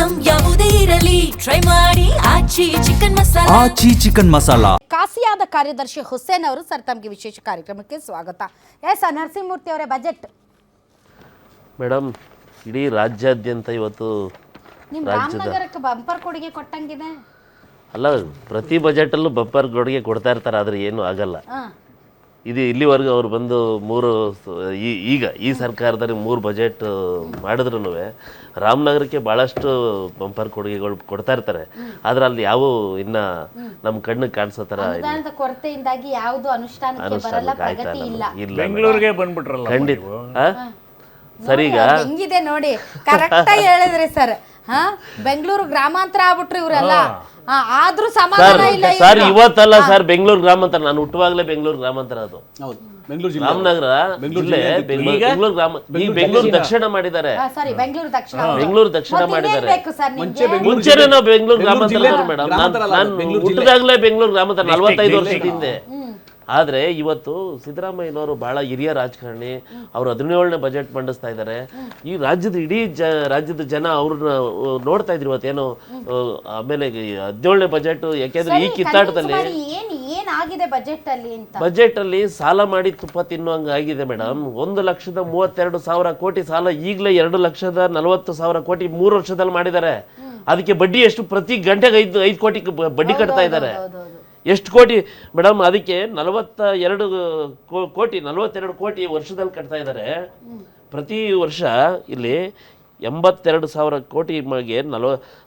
Item ಯಾವುದೇ ಇರಲಿ try ಮಾಡಿ ಆಚಿ ಚಿಕನ್ ಮಸಾಲಾ. ಆಚಿ ಚಿಕನ್ ಮಸಾಲಾ. ಕಾಸಿಯಾದ ಕಾರ್ಯದರ್ಶಿ ಹುಸೇನ್ ಅವರು ಸರ್ ತಮಗೆ ವಿಶೇಷ ಕಾರ್ಯಕ್ರಮಕ್ಕೆ ಸ್ವಾಗತ. ನರಸಿಂಹಮೂರ್ತಿ ಅವರೇ, ಬಜೆಟ್ ಮೇಡಮ್ ಇಡೀ ರಾಜ್ಯಾದ್ಯಂತ ಇವತ್ತು ನಿಮ್ಮ ರಾಮನಗರಕ್ಕೆ ಬಂಪರ್ ಕೊಡುಗೆ ಕೊಟ್ಟಂಗಿದೆ. ಅಲ್ಲ, ಪ್ರತಿ ಬಜೆಟಲ್ಲೂ ಬಂಪರ್ ಕೊಡುಗೆ ಕೊಡ್ತಾ ಇರ್ತಾರೆ, ಆದರೆ ಏನು ಆಗಲ್ಲ. ಇದು ಇಲ್ಲಿವರೆಗೂ ಅವ್ರು ಬಂದು ಈಗ ಈ ಸರ್ಕಾರದಲ್ಲಿ 3 ಬಜೆಟ್ ಮಾಡಿದ್ರು ರಾಮನಗರಕ್ಕೆ ಭಾಳಷ್ಟು ಬಂಪರ್ ಕೊಡುಗೆಗಳು ಕೊಡ್ತಾ ಇರ್ತಾರೆ. ಆದ್ರೆ ಅಲ್ಲಿ ಯಾವ ಇನ್ನ ನಮ್ಮ ಕಣ್ಣಿಗೆ ಕಾಣಿಸೋ ಥರ ಕೊರತೆಯಿಂದಾಗಿ ಯಾವುದು ಅನುಷ್ಠಾನಕ್ಕೆ ಬರಲ್ಲ, ಪ್ರಗತಿ ಇಲ್ಲ. ಬೆಂಗಳೂರಿಗೆ ಬಂದ್ಬಿಟ್ರಲ್ಲ, ಖಂಡಿತ ಸರಿಗ ಹೆಂಗಿದೆ ನೋಡಿ, ಕರೆಕ್ಟ್ ಆಗಿ ಹೇಳಿದ್ರಿ ಸರ್. ಬೆಂಗಳೂರು ಗ್ರಾಮಾಂತರ ಆಗ್ಬಿಟ್ರು ಇವರೆಲ್ಲ. ಆದ್ರೂ ಸಮಾಧಾನ ಇಲ್ಲ ಸರ್. ಇವತ್ತಲ್ಲ ಸರ್ ಬೆಂಗಳೂರು ಗ್ರಾಮಾಂತರ, ನಾನು ಹುಟ್ಟುವಾಗಲೇ ಬೆಂಗಳೂರು ಗ್ರಾಮಾಂತರ. ಅದು ರಾಮನಗರ ಬೆಂಗಳೂರು ಗ್ರಾಮ, ಈ ಬೆಂಗಳೂರು ದಕ್ಷಿಣ ಮಾಡಿದ್ದಾರೆ. ಬೆಂಗಳೂರು ದಕ್ಷಿಣ ಮಾಡಿದ್ದಾರೆ. ಮುಂಚೆನೆ ನಾವು ಬೆಂಗಳೂರು ಗ್ರಾಮಾಂತರ ಮೇಡಮ್. ನಾನು ಹುಟ್ಟಿದಾಗಲೇ ಬೆಂಗಳೂರು ಗ್ರಾಮಾಂತರ 45 ವರ್ಷದ ಹಿಂದೆ. ಆದರೆ ಇವತ್ತು ಸಿದ್ದರಾಮಯ್ಯನವರು ಬಹಳ ಹಿರಿಯ ರಾಜಕಾರಣಿ, ಅವರು 17ನೇ ಬಜೆಟ್ ಮಂಡಿಸ್ತಾ ಇದ್ದಾರೆ. ಈ ರಾಜ್ಯದ ಇಡೀ ರಾಜ್ಯದ ಜನ ಅವ್ರನ್ನ ನೋಡ್ತಾ ಇದ್ರು ಇವತ್ತೇನು. ಆಮೇಲೆ 17ನೇ ಬಜೆಟ್, ಯಾಕೆಂದ್ರೆ ಈ ಕಿತ್ತಾಟದಲ್ಲಿ ಬಜೆಟ್ ಅಲ್ಲಿ ಸಾಲ ಮಾಡಿ ತುಪ್ಪ ತಿನ್ನುವಂಗ ಆಗಿದೆ ಮೇಡಮ್. 1,32,000 ಕೋಟಿ ಸಾಲ ಈಗಲೇ 2,40,40,000 ಕೋಟಿ 3 ವರ್ಷದಲ್ಲಿ ಮಾಡಿದ್ದಾರೆ. ಅದಕ್ಕೆ ಬಡ್ಡಿ ಎಷ್ಟು? ಪ್ರತಿ ಗಂಟೆಗೆ 5 ಕೋಟಿ ಬಡ್ಡಿ ಕಟ್ತಾ ಇದ್ದಾರೆ. ಎಷ್ಟು ಕೋಟಿ ಮೇಡಮ್? ಅದಕ್ಕೆ 42 ಕೋಟಿ ವರ್ಷದಲ್ಲಿ ಕಟ್ತಾ ಇದ್ದಾರೆ. ಪ್ರತಿ ವರ್ಷ ಇಲ್ಲಿ 82,000 ಕೋಟಿ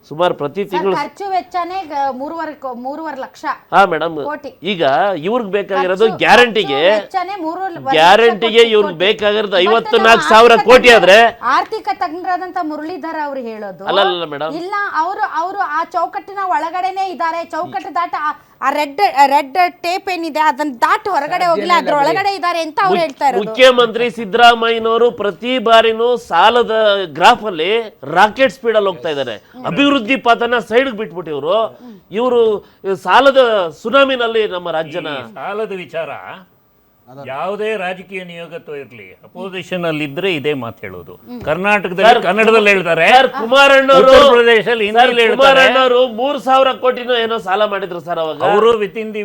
ಸುಮಾರು ಪ್ರತಿ ತಿಂಗಳು ಖರ್ಚು ವೆಚ್ಚನೇ 3.5 ಲಕ್ಷ. ಹಾ ಮೇಡಮ್, ಈಗ ಇವ್ರಿಗೆ ಬೇಕಾಗಿರೋದು ಗ್ಯಾರಂಟಿಗೆ ಇವ್ರಿಗೆ ಬೇಕಾಗಿರೋದು 54,000 ಕೋಟಿ. ಆದ್ರೆ ಆರ್ಥಿಕ ತಜ್ಞರಾದಂತ ಮುರಳೀಧರ್ ಅವ್ರು ಹೇಳೋದು ಅಲ್ಲ ಮೇಡಮ್, ಇಲ್ಲ ಅವರು ಆ ಚೌಕಟ್ಟಿನ ಒಳಗಡೆನೆ ಇದ್ದಾರೆ. ಚೌಕಟ್ಟು ದಾಟ ಆ ರೆಡ್ ಟೇಪ್ ಏನಿದೆ ಅದನ್ನ ದಾಟಿ ಹೊರಗಡೆ ಹೋಗಿಲ್ಲ, ಅದ್ರ ಒಳಗಡೆ ಇದ್ದಾರೆ ಅಂತ ಅವ್ರು ಹೇಳ್ತಾ ಇರೋದು. ಮುಖ್ಯಮಂತ್ರಿ ಸಿದ್ದರಾಮಯ್ಯನವರು ಪ್ರತಿ ಬಾರಿನೂ ಸಾಲದ ಗ್ರಾಫ್ ಅಲ್ಲಿ ರಾಕೆಟ್ ಸ್ಪೀಡ್ ಅಲ್ಲಿ ಹೋಗ್ತಾ ಇದ್ದಾರೆ. ಅಭಿವೃದ್ಧಿ ಪಥನ ಸೈಡ್ ಬಿಟ್ಬಿಟ್ಟು ಇವರು ಸಾಲದ ಸುನಾಮಿನಲ್ಲಿ ನಮ್ಮ ರಾಜ್ಯನ ಸಾಲದ ವಿಚಾರ ಯಾವುದೇ ರಾಜಕೀಯ ನಿಯೋಗತ್ವ ಇರಲಿ, ಅಪೋಸಿಷನ್ ಅಲ್ಲಿ ಇದ್ರೆ ಇದೇ ಮಾತು ಹೇಳೋದು. ಕರ್ನಾಟಕದಲ್ಲಿ ಕನ್ನಡದಲ್ಲಿ ಹೇಳ್ತಾರೆ, ಕುಮಾರಣ್ಣವರು ಪ್ರದೇಶದಲ್ಲಿ ಹಿಂದಿಯಲ್ಲಿ ಹೇಳ್ತಾರೆ. 3,000 ಕೋಟಿನೋ ಏನೋ ಸಾಲ ಮಾಡಿದ್ರು ಸರ್ ಅವಾಗ. ಅವರು ವಿತ್ ಇನ್ ದಿ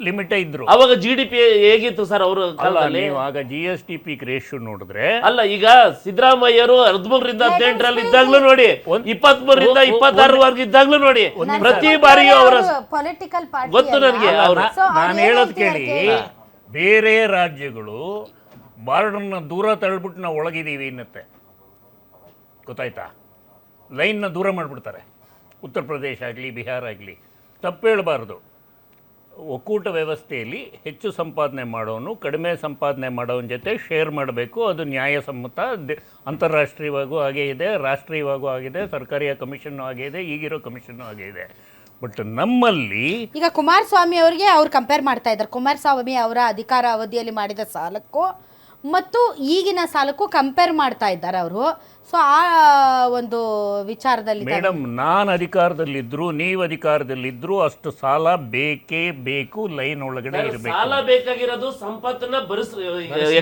ಲಿಮಿಟ್ ಇದ್ರು. ಅವಾಗ GDP ಹೇಗಿತ್ತು ಸರ್ ಅವರು ಕಾಲದಲ್ಲಿ? ಆಗ GSDP ರೇಷಿಯೋ ನೋಡಿದ್ರೆ ಅಲ್ಲ, ಈಗ ಸಿದ್ದರಾಮಯ್ಯರು 13ರಿಂದ 18ರಲ್ಲಿ ಇದ್ದಾಗ್ಲೂ ನೋಡಿ, 23ರಿಂದ 26ರವರೆಗೆ ಇದ್ದಾಗ್ಲೂ ನೋಡಿ, ಪ್ರತಿ ಬಾರಿಯೂ ಅವರ ಪೊಲಿಟಿಕಲ್ ಪಾರ್ಟಿ ಗೊತ್ತು ನನಗೆ. ನಾನು ಹೇಳೋದು ಕೇಳಿ, ಬೇರೆ ರಾಜ್ಯಗಳು ಬಾರ್ಡರ್ನ ದೂರ ತಳ್ಬಿಟ್ಟು ನಾವು ಒಳಗಿದ್ದೀವಿ ಅನ್ನತ್ತೆ, ಗೊತ್ತಾಯ್ತಾ? ಲೈನ್ನ ದೂರ ಮಾಡಿಬಿಡ್ತಾರೆ. ಉತ್ತರ ಪ್ರದೇಶ ಆಗಲಿ ಬಿಹಾರ ಆಗಲಿ, ತಪ್ಪು ಹೇಳಬಾರ್ದು. ಒಕ್ಕೂಟ ವ್ಯವಸ್ಥೆಯಲ್ಲಿ ಹೆಚ್ಚು ಸಂಪಾದನೆ ಮಾಡೋನು ಕಡಿಮೆ ಸಂಪಾದನೆ ಮಾಡೋನ ಜೊತೆ ಶೇರ್ ಮಾಡಬೇಕು. ಅದು ನ್ಯಾಯಸಮ್ಮತ. ಅಂತಾರಾಷ್ಟ್ರೀಯವಾಗೂ ಹಾಗೇ ಇದೆ, ರಾಷ್ಟ್ರೀಯವಾಗೂ ಆಗಿದೆ, ಸರ್ಕಾರಿ ಕಮಿಷನ್ನು ಹಾಗೇ ಇದೆ, ಈಗಿರೋ ಕಮಿಷನ್ನು ಹಾಗೇ ಇದೆ. ಬಟ್ ನಮ್ಮಲ್ಲಿ ಈಗ ಕುಮಾರಸ್ವಾಮಿ ಅವರಿಗೆ ಅವ್ರು ಕಂಪೇರ್ ಮಾಡ್ತಾ ಇದ್ದಾರೆ. ಕುಮಾರಸ್ವಾಮಿ ಅವರ ಅಧಿಕಾರ ಅವಧಿಯಲ್ಲಿ ಮಾಡಿದ ಸಾಲಕ್ಕೂ ಮತ್ತು ಈಗಿನ ಸಾಲಕ್ಕೂ ಕಂಪೇರ್ ಮಾಡ್ತಾ ಇದ್ದಾರೆ ಅವರು. ಸೊ ಆ ಒಂದು ವಿಚಾರದಲ್ಲಿ ಮೇಡಮ್, ನಾನು ಅಧಿಕಾರದಲ್ಲಿದ್ರು ನೀವು ಅಧಿಕಾರದಲ್ಲಿದ್ರು ಅಷ್ಟು ಸಾಲ ಬೇಕೇ ಬೇಕು. ಲೈನ್ ಒಳಗಡೆ ಇರಬೇಕು. ಸಾಲ ಬೇಕಾಗಿರೋದು ಸಂಪತ್ತನ್ನ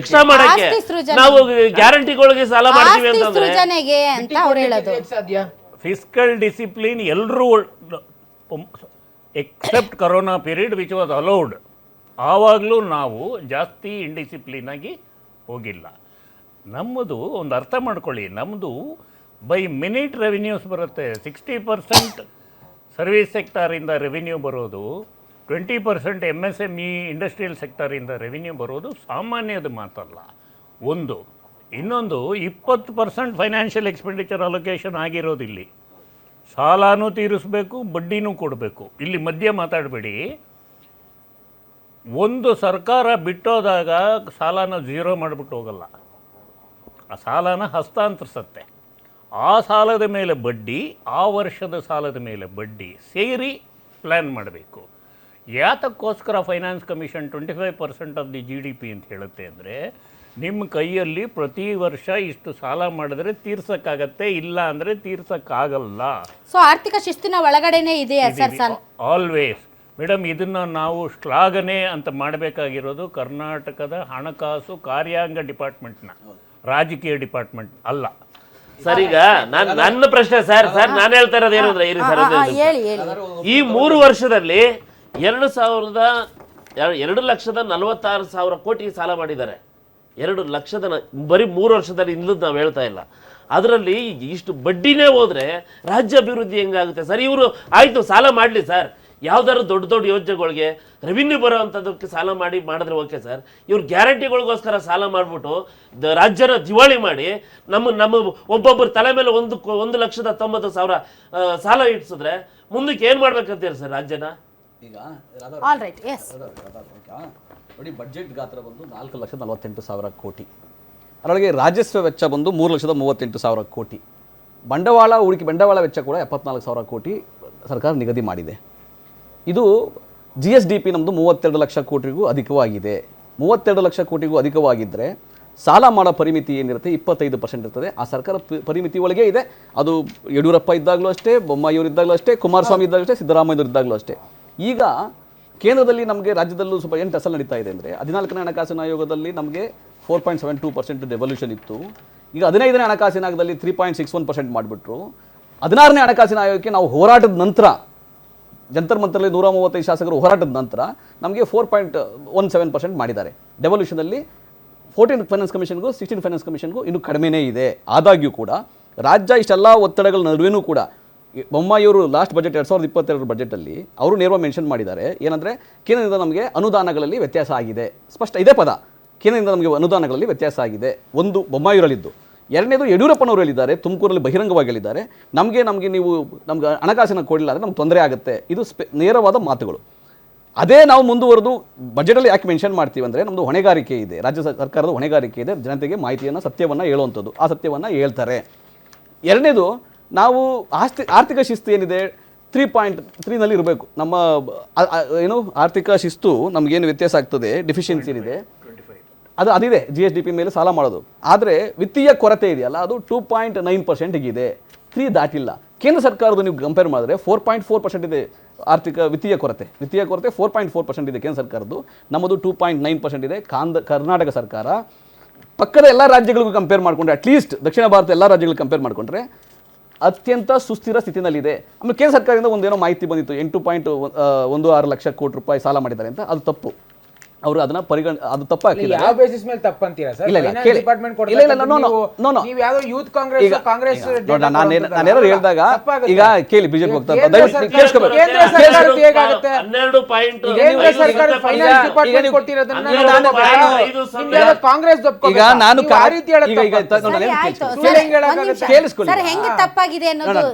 ಎಕ್ಸ್ಟ್ರಾ ಮಾಡಕ್ಕೆ. ನಾವು ಗ್ಯಾರಂಟಿಗಳಿಗೆ ಸಾಲ ಮಾಡ್ತೀವಿ ಸೃಜನೆಗೆ ಅಂತ ಅವ್ರು ಹೇಳೋದು. ಫಿಸ್ಕಲ್ ಡಿಸಿಪ್ಲಿನ್ ಎಲ್ಲರೂ except corona period which was allowed. ಆವಾಗಲೂ ನಾವು ಜಾಸ್ತಿ ಇಂಡಿಸಿಪ್ಲಿನ್ ಆಗಿ ಹೋಗಿಲ್ಲ. ನಮ್ಮದು ಒಂದು ಅರ್ಥ ಮಾಡ್ಕೊಳ್ಳಿ, ನಮ್ಮದು ಬೈ ಮಿನಿಟ್ ರೆವಿನ್ಯೂಸ್ ಬರುತ್ತೆ. 60% ಸರ್ವಿಸ್ ಸೆಕ್ಟರಿಂದ ರೆವಿನ್ಯೂ ಬರೋದು, 20% MSME ಇಂಡಸ್ಟ್ರಿಯಲ್ ಸೆಕ್ಟರಿಂದ ರೆವಿನ್ಯೂ ಬರೋದು ಸಾಮಾನ್ಯದ ಮಾತಲ್ಲ. ಇನ್ನೊಂದು 20% ಫೈನಾನ್ಷಿಯಲ್ ಎಕ್ಸ್ಪೆಂಡಿಚರ್ ಅಲೋಕೇಶನ್ ಆಗಿರೋದಿಲ್ಲಿ. ಸಾಲನೂ ತೀರಿಸಬೇಕು, ಬಡ್ಡಿನೂ ಕೊಡಬೇಕು. ಇಲ್ಲಿ ಮಧ್ಯೆ ಮಾತಾಡಬೇಡಿ. ಒಂದು ಸರ್ಕಾರ ಬಿಟ್ಟೋದಾಗ ಸಾಲನ ಝೀರೋ ಮಾಡಿಬಿಟ್ಟು ಹೋಗಲ್ಲ, ಆ ಸಾಲನ ಹಸ್ತಾಂತರಿಸುತ್ತೆ. ಆ ಸಾಲದ ಮೇಲೆ ಬಡ್ಡಿ, ಆ ವರ್ಷದ ಸಾಲದ ಮೇಲೆ ಬಡ್ಡಿ ಸೇರಿ ಪ್ಲ್ಯಾನ್ ಮಾಡಬೇಕು. ಯಾತಕ್ಕೋಸ್ಕರ finance commission 25% of the GDP ಅಂತ ಹೇಳುತ್ತೆ ಅಂದರೆ, ನಿಮ್ಮ ಕೈಯಲ್ಲಿ ಪ್ರತಿ ವರ್ಷ ಇಷ್ಟು ಸಾಲ ಮಾಡಿದ್ರೆ ತೀರ್ಸಕ್ಕಾಗತ್ತೆ, ಇಲ್ಲ ಅಂದರೆ ತೀರ್ಸಕ್ಕಾಗಲ್ಲ. ಸೊ ಆರ್ಥಿಕ ಶಿಸ್ತಿನ ಒಳಗಡೆನೇ ಇದೆ ಸರ್ ಸಾಲ ಆಲ್ವೇಸ್. ಮೇಡಮ್, ಇದನ್ನು ನಾವು ಶ್ಲಾಘನೆ ಅಂತ ಮಾಡಬೇಕಾಗಿರೋದು ಕರ್ನಾಟಕದ ಹಣಕಾಸು ಕಾರ್ಯಾಂಗ ಡಿಪಾರ್ಟ್ಮೆಂಟ್ನ, ರಾಜಕೀಯ ಡಿಪಾರ್ಟ್ಮೆಂಟ್ ಅಲ್ಲ. ಸರ್ ಈಗ ನನ್ನ ಪ್ರಶ್ನೆ ಸರ್ ನಾನು ಹೇಳ್ತಾ ಇರೋದು ಏನು ಅಂದ್ರೆ ಇರಿ ಸರ್ ಹೇಳಿ ಹೇಳಿ. ಈ 3 ವರ್ಷದಲ್ಲಿ 2,46,000 ಕೋಟಿ ಸಾಲ ಮಾಡಿದ್ದಾರೆ. 2 ಲಕ್ಷದ ಬರೀ 3 ವರ್ಷದಲ್ಲಿ ಇಲ್ಲದ ನಾವು ಹೇಳ್ತಾ ಇಲ್ಲ. ಅದರಲ್ಲಿ ಇಷ್ಟು ಬಡ್ಡಿನೇ ಹೋದ್ರೆ ರಾಜ್ಯ ಅಭಿವೃದ್ಧಿ ಹೆಂಗಾಗುತ್ತೆ ಸರ್? ಇವರು ಆಯ್ತು ಸಾಲ ಮಾಡಲಿ ಸರ್, ಯಾವ್ದಾದ್ರು ದೊಡ್ಡ ದೊಡ್ಡ ಯೋಜನೆಗಳಿಗೆ ರೆವಿನ್ಯೂ ಬರೋ ಅಂಥದ್ದಕ್ಕೆ ಸಾಲ ಮಾಡಿದ್ರೆ ಓಕೆ ಸರ್. ಇವ್ರು ಗ್ಯಾರಂಟಿಗಳಿಗೋಸ್ಕರ ಸಾಲ ಮಾಡಿಬಿಟ್ಟು ರಾಜ್ಯನ ದಿವಾಳಿ ಮಾಡಿ ನಮ್ಮ ಒಬ್ಬೊಬ್ಬರ ತಲೆ ಮೇಲೆ 1,90,000 ಸಾಲ ಇಡ್ಸಿದ್ರೆ ಮುಂದಕ್ಕೆ ಏನು ಮಾಡ್ಬೇಕಂತೀರಿ ಸರ್ ರಾಜ್ಯನ? ಈಗ ಆಲ್ ರೈಟ್, ಎಸ್. ನೋಡಿ, ಬಡ್ಜೆಟ್ ಗಾತ್ರ ಬಂದು 4,48,000 ಕೋಟಿ. ಅದರೊಳಗೆ ರಾಜಸ್ವ ವೆಚ್ಚ ಬಂದು 3,38,000 ಕೋಟಿ. ಬಂಡವಾಳ ವೆಚ್ಚ ಕೂಡ 74,000 ಕೋಟಿ ಸರ್ಕಾರ ನಿಗದಿ ಮಾಡಿದೆ. ಇದು GSDP ನಮ್ಮದು 32 ಲಕ್ಷ ಕೋಟಿಗೂ ಅಧಿಕವಾಗಿದೆ. 32 ಲಕ್ಷ ಕೋಟಿಗೂ ಅಧಿಕವಾಗಿದ್ದರೆ ಸಾಲ ಮಾಡೋ ಪರಿಮಿತಿ ಏನಿರುತ್ತೆ 25% ಇರ್ತದೆ. ಆ ಸರ್ಕಾರ ಪರಿಮಿತಿ ಒಳಗೆ ಇದೆ. ಅದು ಯಡಿಯೂರಪ್ಪ ಇದ್ದಾಗಲೂ ಅಷ್ಟೇ, ಬೊಮ್ಮಾಯಿಯವರು ಇದ್ದಾಗಲೂ ಅಷ್ಟೇ, ಕುಮಾರಸ್ವಾಮಿ ಇದ್ದಾಗಲೂ ಅಷ್ಟೇ, ಸಿದ್ದರಾಮಯ್ಯವರು ಇದ್ದಾಗಲೂ ಅಷ್ಟೇ. ಈಗ ಕೇಂದ್ರದಲ್ಲಿ ನಮಗೆ ರಾಜ್ಯದಲ್ಲೂ ಸ್ವಲ್ಪ ಏನು ಟಸಲ್ ನಡೀತಾ ಇದೆ ಅಂದರೆ 14ನೇ ಹಣಕಾಸಿನ ಆಯೋಗದಲ್ಲಿ ನಮಗೆ 4.72% ಡೆವಲ್ಯೂಷನ್ ಇತ್ತು. ಈಗ 15ನೇ ಹಣಕಾಸಿನ ಆಯೋಗದಲ್ಲಿ 3.61% ಮಾಡಿಬಿಟ್ರು. 16ನೇ ಹಣಕಾಸಿನ ಆಯೋಗಕ್ಕೆ ನಾವು ಹೋರಾಟದ ನಂತರ ಜಂತರ್ ಮಂತರ್ಲಿ 135 ಶಾಸಕರು ಹೋರಾಟದ ನಂತರ ನಮಗೆ 4.17% ಮಾಡಿದ್ದಾರೆ. ಡೆವಲ್ಯೂಷನಲ್ಲಿ 14 ಫೈನಾನ್ಸ್ ಕಮಿಷನ್ಗೂ 16 ಫೈನಾನ್ಸ್ ಕಮಿಷನ್ಗೂ ಇನ್ನೂ ಕಡಿಮೆನೇ ಇದೆ. ಆದಾಗ್ಯೂ ಕೂಡ ರಾಜ್ಯ ಇಷ್ಟೆಲ್ಲ ಒತ್ತಡಗಳ ನಡುವೆನೂ ಕೂಡ ಬೊಮ್ಮಾಯಿಯವರು ಲಾಸ್ಟ್ ಬಜೆಟ್ 2022 ಬಜೆಟಲ್ಲಿ ಅವರು ನೇರವಾಗಿ ಮೆನ್ಷನ್ ಮಾಡಿದ್ದಾರೆ. ಏನಂದರೆ ಕೇಂದ್ರದಿಂದ ನಮಗೆ ಅನುದಾನಗಳಲ್ಲಿ ವ್ಯತ್ಯಾಸ ಆಗಿದೆ. ಸ್ಪಷ್ಟ ಇದೇ ಪದ, ಕೇಂದ್ರದಿಂದ ನಮಗೆ ಅನುದಾನಗಳಲ್ಲಿ ವ್ಯತ್ಯಾಸ ಆಗಿದೆ. ಒಂದು ಬೊಮ್ಮಾಯಿಯವರಲ್ಲಿದ್ದು. ಎರಡನೇದು ಯಡಿಯೂರಪ್ಪನವರು ಹೇಳಿದ್ದಾರೆ, ತುಮಕೂರಲ್ಲಿ ಬಹಿರಂಗವಾಗಿ ಹೇಳಿದ್ದಾರೆ, ನಮಗೆ ನೀವು ನಮ್ಗೆ ಹಣಕಾಸಿನ ಕೊಡಲಿಲ್ಲ ಅಂದರೆ ನಮ್ಗೆ ತೊಂದರೆ ಆಗುತ್ತೆ. ಇದು ನೇರವಾದ ಮಾತುಗಳು. ಅದೇ ನಾವು ಮುಂದುವರೆದು ಬಜೆಟಲ್ಲಿ ಯಾಕೆ ಮೆನ್ಷನ್ ಮಾಡ್ತೀವಿ ಅಂದರೆ ನಮ್ಮದು ಹೊಣೆಗಾರಿಕೆ ಇದೆ, ರಾಜ್ಯ ಸರ್ಕಾರದ ಹೊಣೆಗಾರಿಕೆ ಇದೆ, ಜನತೆಗೆ ಮಾಹಿತಿಯನ್ನು ಸತ್ಯವನ್ನು ಹೇಳುವಂಥದ್ದು. ಆ ಸತ್ಯವನ್ನು ಹೇಳ್ತಾರೆ. ಎರಡನೇದು, ನಾವು ಆರ್ಥಿಕ ಶಿಸ್ತು ಏನಿದೆ 3.3 ಇರಬೇಕು. ನಮ್ಮ ಏನು ಆರ್ಥಿಕ ಶಿಸ್ತು ನಮಗೇನು ವ್ಯತ್ಯಾಸ ಆಗ್ತದೆ, ಡೆಫಿಷಿಯನ್ಸಿ ಏನಿದೆ ಅದಿದೆ GSDP ಮೇಲೆ ಸಾಲ ಮಾಡೋದು. ಆದರೆ ವಿತ್ತೀಯ ಕೊರತೆ ಇದೆಯಲ್ಲ, ಅದು 2.9% ಇದೆ. 3 ದಾಟಿಲ್ಲ. ಕೇಂದ್ರ ಸರ್ಕಾರದ ನೀವು ಕಂಪೇರ್ ಮಾಡಿದ್ರೆ 4.4% ಇದೆ ಆರ್ಥಿಕ ವಿತ್ತೀಯ ಕೊರತೆ 4.4% ಇದೆ ಕೇಂದ್ರ ಸರ್ಕಾರದ್ದು. ನಮ್ಮದು 2.9% ಇದೆ. ಕರ್ನಾಟಕ ಸರ್ಕಾರ ಪಕ್ಕದ ಎಲ್ಲ ರಾಜ್ಯಗಳಿಗೂ ಕಂಪೇರ್ ಮಾಡಿಕೊಂಡ್ರೆ, ಅಟ್ಲೀಸ್ಟ್ ದಕ್ಷಿಣ ಭಾರತ ಎಲ್ಲ ರಾಜ್ಯಗಳಿಗೆ ಕಂಪೇರ್ ಮಾಡಿಕೊಂಡ್ರೆ ಅತ್ಯಂತ ಸುಸ್ಥಿರ ಸ್ಥಿತಿನಲ್ಲಿದೆ. ಆಮೇಲೆ ಕೇಂದ್ರ ಸರ್ಕಾರದಿಂದ ಒಂದೇನೋ ಮಾಹಿತಿ ಬಂದಿತ್ತು, 8.16 ಲಕ್ಷ ಕೋಟಿ ರೂಪಾಯಿ ಸಾಲ ಮಾಡಿದ್ದಾರೆ ಅಂತ. ಅದು ತಪ್ಪು. ಅವರು ಅದನ್ನ ಅದು ತಪ್ಪಾಗಿಲ್ಲ. ಯಾವ ಬೇಸಿಸ್ ಮೇಲೆ ತಪ್ಪಂತೀರಾ ಸರ್? ಇಲ್ಲ, ಡಿಪಾರ್ಟ್ಮೆಂಟ್ ನೀವು ಯಾವ್ದೋ ಯೂತ್ ಕಾಂಗ್ರೆಸ್ ನಾನೇನಾದ್ರು ಹೇಳಿದಾಗ ಈಗ ಕೇಳಿ, ಬಿಜೆಪಿ ಹೋಗ್ತಾ ಕೇಂದ್ರ ಸರ್ಕಾರ ಫೈನಾನ್ಸ್ ಡಿಪಾರ್ಟ್ಮೆಂಟ್ ಕೊಟ್ಟಿರೋದನ್ನ ಕಾಂಗ್ರೆಸ್ ಈಗ ನಾನು ಸರ್ ಹೆಂಗೆ ತಪ್ಪಾಗಿದೆ ಅನ್ನೋದು